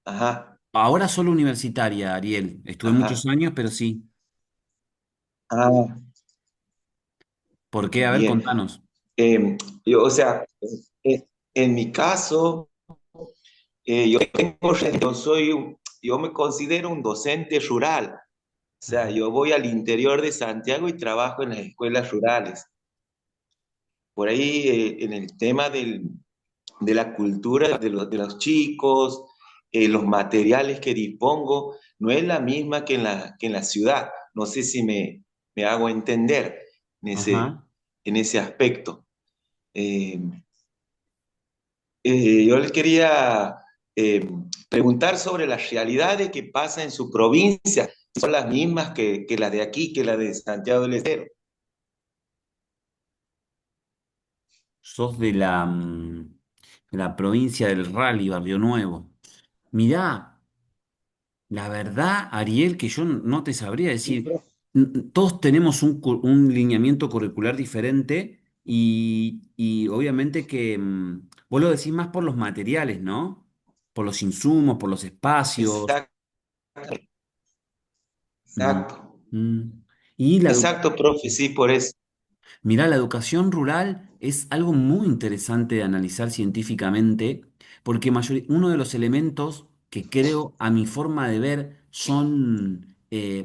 Ajá, ahora solo universitaria, Ariel. Estuve muchos ajá. años, pero sí. Ah, ¿Por qué? A ver, bien. contanos. O sea, en, en mi caso, yo me considero un docente rural. O sea, Ajá. yo voy al interior de Santiago y trabajo en las escuelas rurales. Por ahí, en el tema de la cultura de los chicos, los materiales que dispongo, no es la misma que en la ciudad. No sé si me hago entender Ajá. en ese aspecto. Eh, yo le quería eh, preguntar sobre las realidades que pasa en su provincia. ¿Son las mismas que las de aquí, que las de Santiago del Estero? Sos de la provincia del Rally, Barrio Nuevo. Mirá, la verdad, Ariel, que yo no te sabría Sí, decir. profe. Todos tenemos un lineamiento curricular diferente y obviamente que vos lo decís más por los materiales, ¿no? Por los insumos, por los espacios. Exacto, Mm, exacto. mm. Y la Exacto, profe, sí, por eso. Mirá, la educación rural es algo muy interesante de analizar científicamente, porque uno de los elementos que creo, a mi forma de ver, son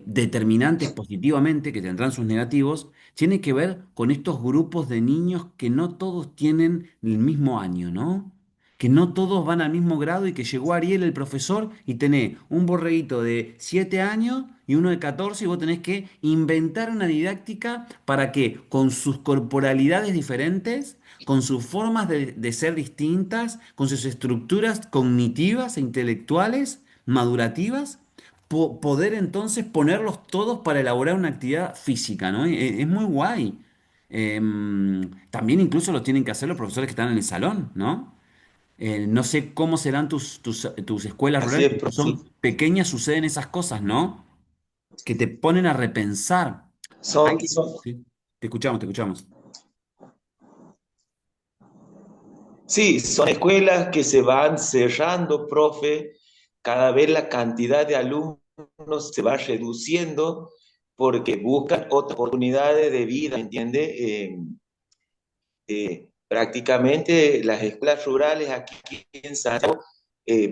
determinantes positivamente, que tendrán sus negativos, tiene que ver con estos grupos de niños que no todos tienen el mismo año, ¿no? Que no todos van al mismo grado y que llegó Ariel, el profesor, y tenés un borreguito de 7 años y uno de 14 y vos tenés que inventar una didáctica para que con sus corporalidades diferentes, con sus formas de ser distintas, con sus estructuras cognitivas e intelectuales, madurativas, poder entonces ponerlos todos para elaborar una actividad física, ¿no? Es muy guay. También incluso lo tienen que hacer los profesores que están en el salón, ¿no? No sé cómo serán tus escuelas Así rurales, es, pero profe, sí. son pequeñas, suceden esas cosas, ¿no? Que te ponen a repensar. Hay Son, que... son, Sí, te escuchamos, te escuchamos. sí, son escuelas que se van cerrando, profe. Cada vez la cantidad de alumnos se va reduciendo porque buscan otras oportunidades de vida, ¿entiende? Prácticamente las escuelas rurales aquí en Santiago,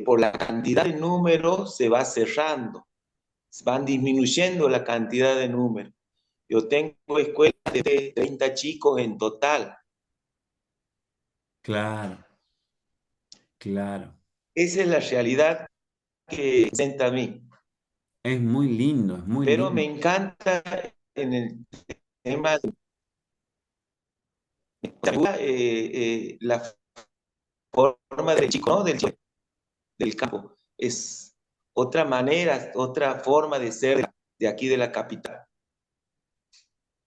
por la cantidad de números, se va cerrando, van disminuyendo la cantidad de números. Yo tengo escuelas de 30 chicos en total. Claro, claro. Esa es la realidad que presenta a mí. Es muy lindo, es muy Pero me lindo. encanta en el tema de la forma del chico, ¿no? Chico del campo. Es otra manera, otra forma de ser de aquí de la capital.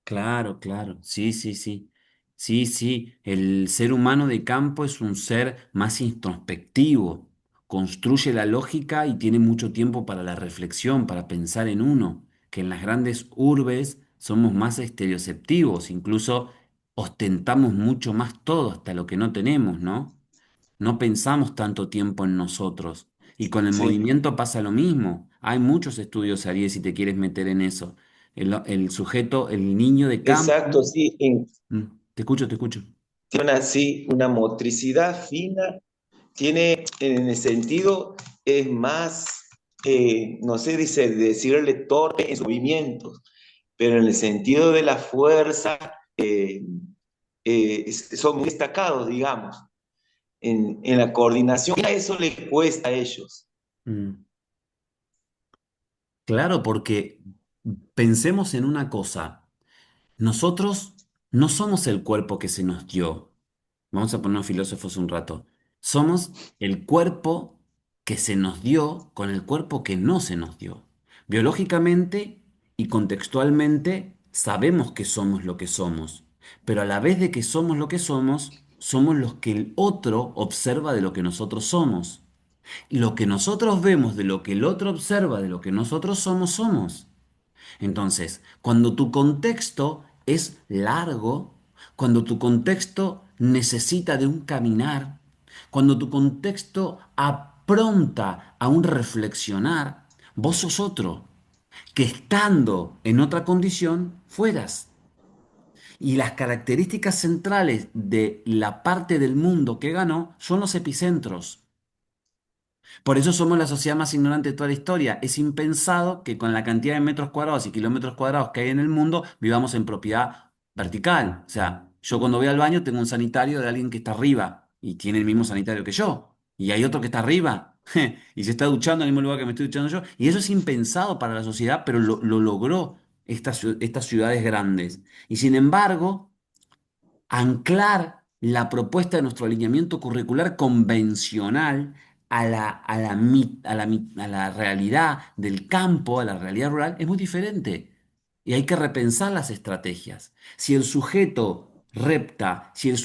Claro, claro. Sí, sí, sí. Sí, sí. El ser humano de campo es un ser más introspectivo. Construye la lógica y tiene mucho tiempo para la reflexión, para pensar en uno. Que en las grandes urbes somos más estereoceptivos, incluso ostentamos mucho más todo hasta lo que no tenemos, ¿no? No pensamos tanto tiempo en nosotros. Y con el Sí, movimiento pasa lo mismo. Hay muchos estudios, Ariel, si te quieres meter en eso. El sujeto, el niño de campo. exacto, sí. Mm, te escucho, te escucho. Tiene así una motricidad fina, tiene en el sentido, es más, no sé, decirle torpe en sus movimientos, pero en el sentido de la fuerza, son muy destacados, digamos. En la coordinación, a eso le cuesta a ellos. Mm. Claro, porque pensemos en una cosa. Nosotros no somos el cuerpo que se nos dio. Vamos a ponernos filósofos un rato. Somos el cuerpo que se nos dio con el cuerpo que no se nos dio. Biológicamente y contextualmente sabemos que somos lo que somos, pero a la vez de que somos lo que somos los que el otro observa de lo que nosotros somos. Lo que nosotros vemos de lo que el otro observa de lo que nosotros somos, somos. Entonces, cuando tu contexto es largo, cuando tu contexto necesita de un caminar, cuando tu contexto apronta a un reflexionar, vos sos otro, que estando en otra condición, fueras. Y las características centrales de la parte del mundo que ganó son los epicentros. Por eso somos la sociedad más ignorante de toda la historia. Es impensado que con la cantidad de metros cuadrados y kilómetros cuadrados que hay en el mundo vivamos en propiedad vertical. O sea, yo cuando voy al baño tengo un sanitario de alguien que está arriba y tiene el mismo sanitario que yo. Y hay otro que está arriba y se está duchando en el mismo lugar que me estoy duchando yo. Y eso es impensado para la sociedad, pero lo logró estas ciudades grandes. Y sin embargo anclar la propuesta de nuestro alineamiento curricular convencional a la realidad del campo, a la realidad rural, es muy diferente. Y hay que repensar las estrategias. Si el sujeto repta, si el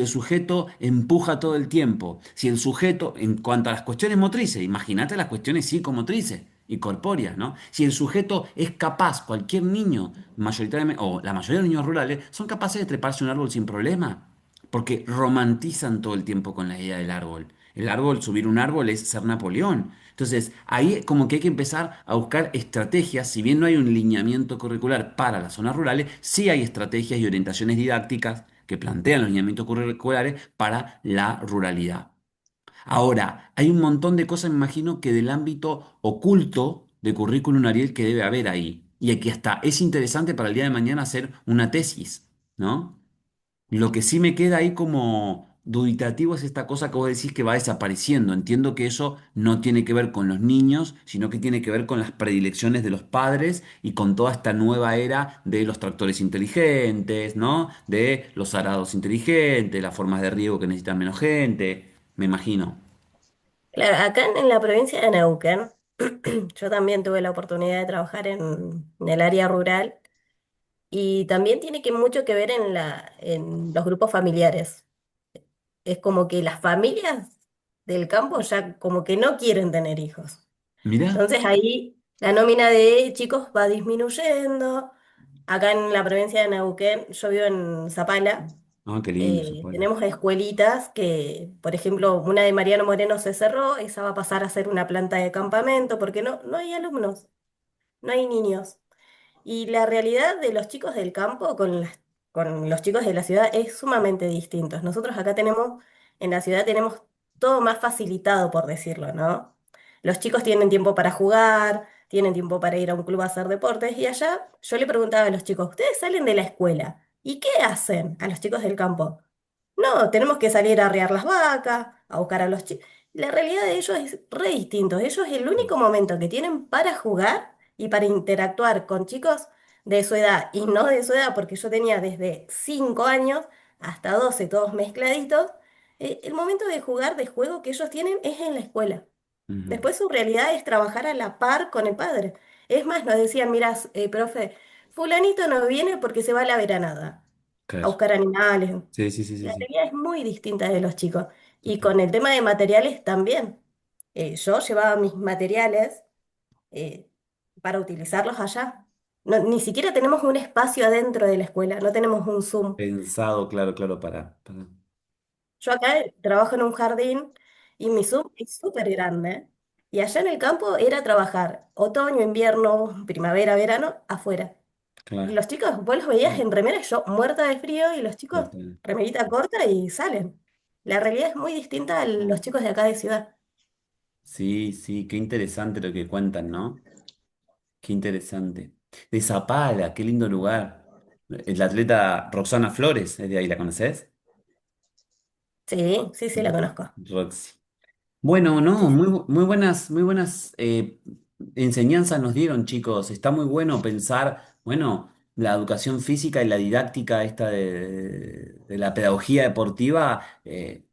sujeto empuja todo el tiempo, si el sujeto, en cuanto a las cuestiones motrices, imagínate las cuestiones psicomotrices y corpóreas, ¿no? Si el sujeto es capaz, cualquier niño, mayoritariamente, o la mayoría de los niños rurales, son capaces de treparse a un árbol sin problema, porque romantizan todo el tiempo con la idea del árbol. El árbol, subir un árbol es ser Napoleón. Entonces, ahí como que hay que empezar a buscar estrategias, si bien no hay un lineamiento curricular para las zonas rurales, sí hay estrategias y orientaciones didácticas que plantean los lineamientos curriculares para la ruralidad. Ahora, hay un montón de cosas, me imagino, que del ámbito oculto de currículum Ariel que debe haber ahí. Y aquí hasta es interesante para el día de mañana hacer una tesis, ¿no? Lo que sí me queda ahí como duditativo es esta cosa que vos decís que va desapareciendo. Entiendo que eso no tiene que ver con los niños, sino que tiene que ver con las predilecciones de los padres y con toda esta nueva era de los tractores inteligentes, ¿no? De los arados inteligentes, las formas de riego que necesitan menos gente, me imagino. Claro, acá en la provincia de Neuquén, yo también tuve la oportunidad de trabajar en el área rural y también tiene que mucho que ver en los grupos familiares. Es como que las familias del campo ya como que no quieren tener hijos. Mirá. Entonces ahí la nómina de chicos va disminuyendo. Acá en la provincia de Neuquén, yo vivo en Zapala, Ah, qué lindo se puede. tenemos escuelitas que, por ejemplo, una de Mariano Moreno se cerró, esa va a pasar a ser una planta de campamento porque no hay alumnos, no hay niños. Y la realidad de los chicos del campo con los chicos de la ciudad es sumamente distinto. Nosotros acá tenemos, en la ciudad tenemos todo más facilitado, por decirlo, ¿no? Los chicos tienen tiempo para jugar, tienen tiempo para ir a un club a hacer deportes, y allá yo le preguntaba a los chicos, ¿ustedes salen de la escuela? ¿Y qué hacen a los chicos del campo? No, tenemos que salir a arriar las vacas, a buscar a los chicos. La realidad de ellos es re distinto. Ellos el único momento que tienen para jugar y para interactuar con chicos de su edad y no de su edad, porque yo tenía desde 5 años hasta 12 todos mezcladitos, el momento de jugar, de juego que ellos tienen es en la escuela. Ujú. Después su realidad es trabajar a la par con el padre. Es más, nos decían, mira, profe, fulanito no viene porque se va a la veranada a Claro. buscar animales. Sí, sí, sí, sí, La sí. realidad es muy distinta de los chicos. Y Total. con el tema de materiales también. Yo llevaba mis materiales eh, para utilizarlos allá. Ni siquiera tenemos un espacio adentro de la escuela, no tenemos un Zoom. Pensado, claro, claro, Yo acá trabajo en un jardín y mi Zoom es súper grande. Y allá en el campo era trabajar otoño, invierno, primavera, verano, afuera. Y claro. los chicos, vos los veías en remera, yo muerta de frío, y los chicos, Total. remerita corta y salen. La realidad es muy distinta a los chicos de acá de ciudad. Sí, sí, qué interesante lo que cuentan, ¿no? Qué interesante. De Zapala, qué lindo lugar. El atleta Roxana Flores, ¿es de ahí, la conoces? Sí, sí, sí, la conozco. Roxy. Bueno, no, Sí, sí. muy buenas enseñanzas nos dieron, chicos. Está muy bueno pensar, bueno, la educación física y la didáctica esta de la pedagogía deportiva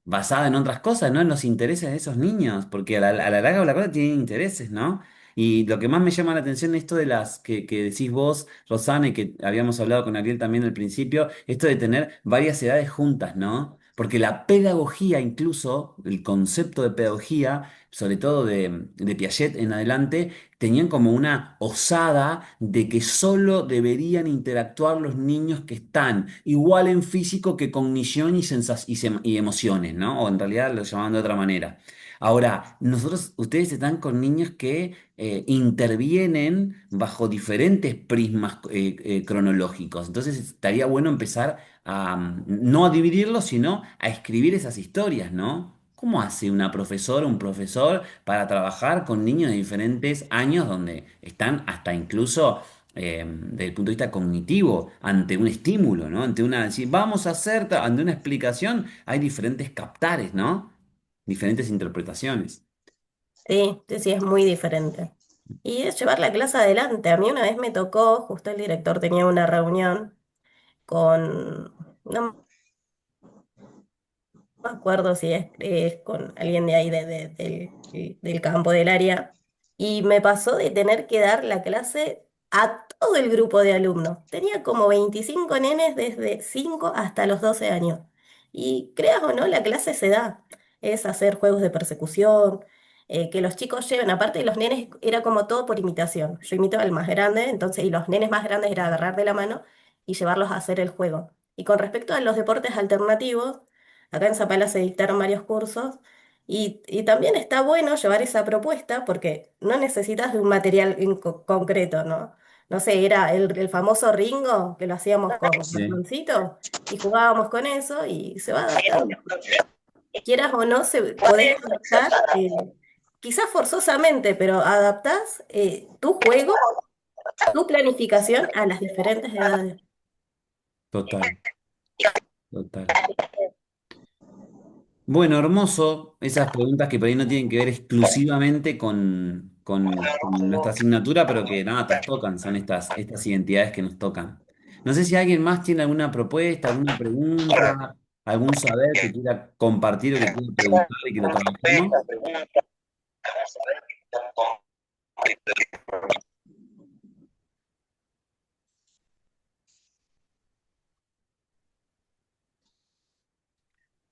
basada en otras cosas, ¿no? En los intereses de esos niños, porque a la larga o la cosa tienen intereses, ¿no? Y lo que más me llama la atención esto de las que decís vos, Rosana, y que habíamos hablado con Ariel también al principio, esto de tener varias edades juntas, ¿no? porque la pedagogía, incluso el concepto de pedagogía, sobre todo de Piaget en adelante, tenían como una osada de que solo deberían interactuar los niños que están igual en físico que cognición y emociones, ¿no? O en realidad lo llamaban de otra manera. Ahora, ustedes están con niños que intervienen bajo diferentes prismas cronológicos. Entonces estaría bueno empezar a no a dividirlos, sino a escribir esas historias, ¿no? ¿Cómo hace una profesora, un profesor para trabajar con niños de diferentes años donde están hasta incluso desde el punto de vista cognitivo, ante un estímulo, ¿no? Ante una, si vamos a hacer, ante una explicación, hay diferentes captares, ¿no? Diferentes interpretaciones. Sí, sí, sí, es muy diferente. Y es llevar la clase adelante. A mí una vez me tocó, justo el director tenía una reunión con, no me acuerdo si es con alguien de ahí del campo del área, y me pasó de tener que dar la clase a todo el grupo de alumnos. Tenía como 25 nenes desde 5 hasta los 12 años. Y creas o no, la clase se da. Es hacer juegos de persecución, que los chicos lleven, aparte de los nenes, era como todo por imitación. Yo imitaba al más grande, entonces, y los nenes más grandes era agarrar de la mano y llevarlos a hacer el juego. Y con respecto a los deportes alternativos, acá en Zapala se dictaron varios cursos y también está bueno llevar esa propuesta porque no necesitas de un material concreto, ¿no? No sé, era el famoso Ringo que lo hacíamos con Sí, ratoncito y jugábamos con eso y se va adaptando. Quieras o no, podés adaptar, quizás forzosamente, pero adaptás tu juego, tu planificación a las diferentes edades. total, total. Bueno, hermoso. Esas preguntas que por ahí no tienen que ver exclusivamente con nuestra asignatura, pero que nada, nos tocan, son estas identidades que nos tocan. No sé si alguien más tiene alguna propuesta, alguna pregunta, algún saber que quiera compartir o que quiera preguntar y que lo trabajemos.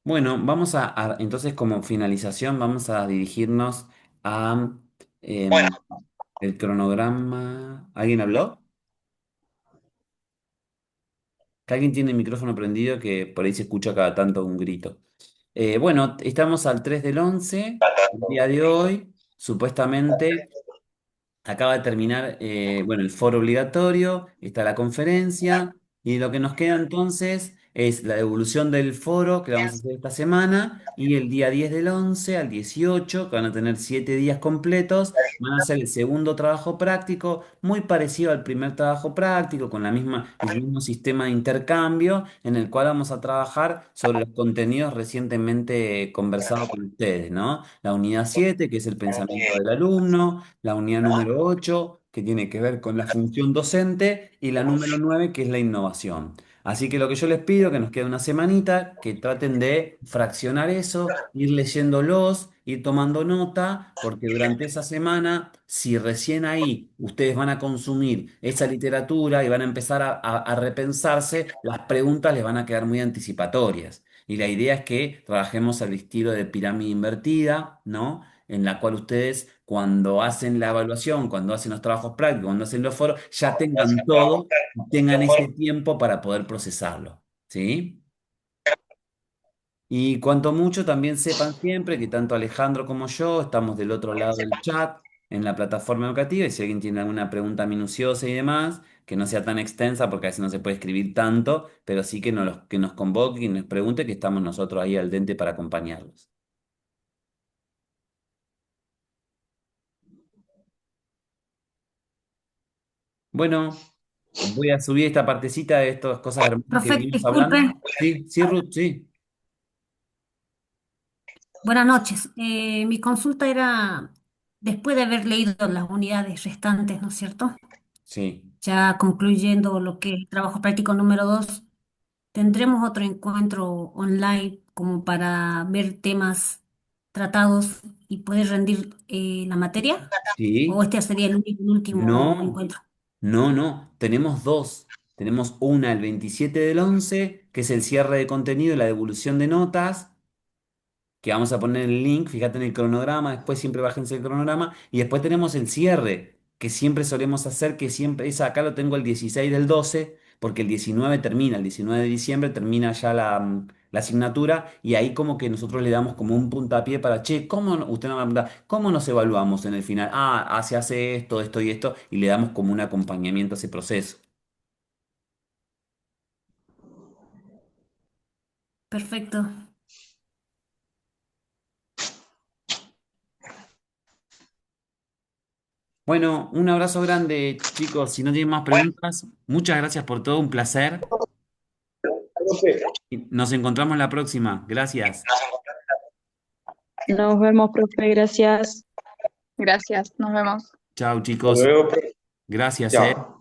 Bueno, entonces como finalización vamos a dirigirnos a em, el cronograma. ¿Alguien habló? Que alguien tiene el micrófono prendido que por ahí se escucha cada tanto un grito. Bueno, estamos al 3 del 11 el día de hoy. Supuestamente acaba de terminar, bueno, el foro obligatorio, está la conferencia, y lo que nos queda entonces es la devolución del foro que vamos a hacer esta semana, y el día 10 del 11 al 18 que van a tener 7 días completos, van a hacer el segundo trabajo práctico, muy parecido al primer trabajo práctico, con el mismo sistema de intercambio, en el cual vamos a trabajar sobre los contenidos recientemente conversados con ustedes, ¿no? La unidad 7 que es el pensamiento del alumno, la unidad número 8 que tiene que ver con la función docente, y la número 9 que es la innovación. Así que lo que yo les pido, que nos quede una semanita, que traten de fraccionar eso, ir leyéndolos, ir tomando nota, porque durante esa semana, si recién ahí ustedes van a consumir esa literatura y van a empezar a repensarse, las preguntas les van a quedar muy anticipatorias. Y la idea es que trabajemos al estilo de pirámide invertida, ¿no? En la cual ustedes, cuando hacen la evaluación, cuando hacen los trabajos prácticos, cuando hacen los foros, ya tengan todo, tengan ese tiempo para poder procesarlo, ¿sí? Y cuanto mucho también sepan siempre que tanto Alejandro como yo estamos del otro lado del chat en la plataforma educativa, y si alguien tiene alguna pregunta minuciosa y demás, que no sea tan extensa porque a veces no se puede escribir tanto, pero sí que nos convoque y nos pregunte, que estamos nosotros ahí al dente para acompañarlos. Bueno, voy a subir esta partecita de estas cosas hermosas que Profe, venimos disculpe, hablando. Sí, sí, Ruth, sí. buenas noches. Mi consulta era, después de haber leído las unidades restantes, ¿no es cierto? Sí. Ya concluyendo lo que es trabajo práctico número 2, ¿tendremos otro encuentro online como para ver temas tratados y poder rendir la materia? ¿O Sí. este sería el último No, encuentro? no, no. Tenemos dos. Tenemos una el 27/11, que es el cierre de contenido y la devolución de notas, que vamos a poner el link, fíjate en el cronograma, después siempre bájense el cronograma, y después tenemos el cierre, que siempre solemos hacer, que siempre es, acá lo tengo el 16/12, porque el 19 termina, el 19 de diciembre termina ya la asignatura, y ahí como que nosotros le damos como un puntapié para, che, usted no me va a preguntar, ¿cómo nos evaluamos en el final? Ah, se hace esto, esto y esto, y le damos como un acompañamiento a ese proceso. Perfecto. Bueno, un abrazo grande, chicos. Si no tienen más preguntas, muchas gracias por todo, un placer. Profe, Y nos encontramos la próxima. Gracias. Nos vemos, profe, gracias. Gracias, nos vemos. Chao, hasta chicos. luego, profe. Gracias, Chao.